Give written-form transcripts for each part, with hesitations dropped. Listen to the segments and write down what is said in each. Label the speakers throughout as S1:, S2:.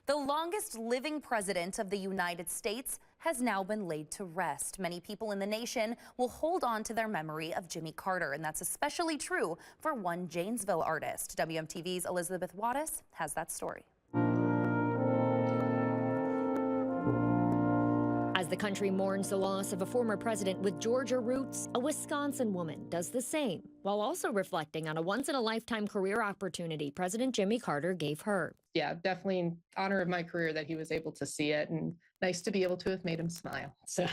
S1: The longest living president of the United States has now been laid to rest. Many people in the nation will hold on to their memory of Jimmy Carter, and that's especially true for one Janesville artist. WMTV's Elizabeth Wattis has that story.
S2: As the country mourns the loss of a former president with Georgia roots, a Wisconsin woman does the same, while also reflecting on a once-in-a-lifetime career opportunity President Jimmy Carter gave her.
S3: Yeah, definitely in honor of my career that he was able to see it, and nice to be able to have made him smile. So.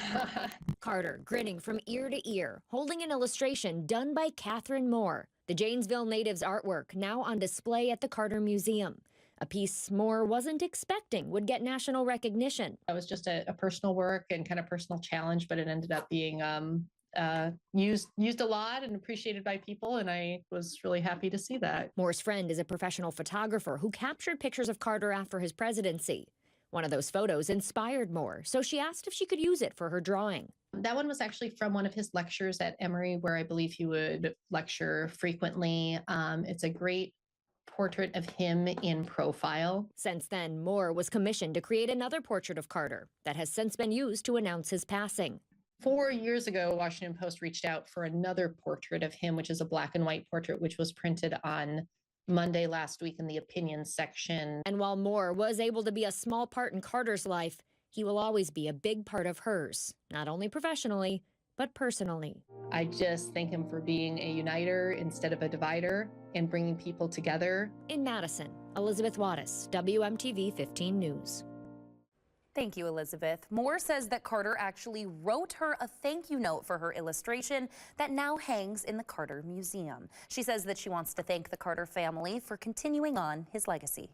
S2: Carter grinning from ear to ear, holding an illustration done by Catherine Moore, the Janesville native's artwork now on display at the Carter Museum. A piece Moore wasn't expecting would get national recognition.
S3: That was just a personal work and kind of personal challenge, but it ended up being used a lot and appreciated by people, and I was really happy to see that.
S2: Moore's friend is a professional photographer who captured pictures of Carter after his presidency. One of those photos inspired Moore, so she asked if she could use it for her drawing.
S3: That one was actually from one of his lectures at Emory, where I believe he would lecture frequently. It's a great portrait of him in profile.
S2: Since then, Moore was commissioned to create another portrait of Carter that has since been used to announce his passing.
S3: 4 years ago, Washington Post reached out for another portrait of him, which is a black and white portrait, which was printed on Monday last week in the opinion section.
S2: And while Moore was able to be a small part in Carter's life, he will always be a big part of hers, not only professionally, but personally.
S3: I just thank him for being a uniter instead of a divider and bringing people together.
S2: In Madison, Elizabeth Wattis, WMTV 15 News.
S1: Thank you, Elizabeth. Moore says that Carter actually wrote her a thank you note for her illustration that now hangs in the Carter Museum. She says that she wants to thank the Carter family for continuing on his legacy.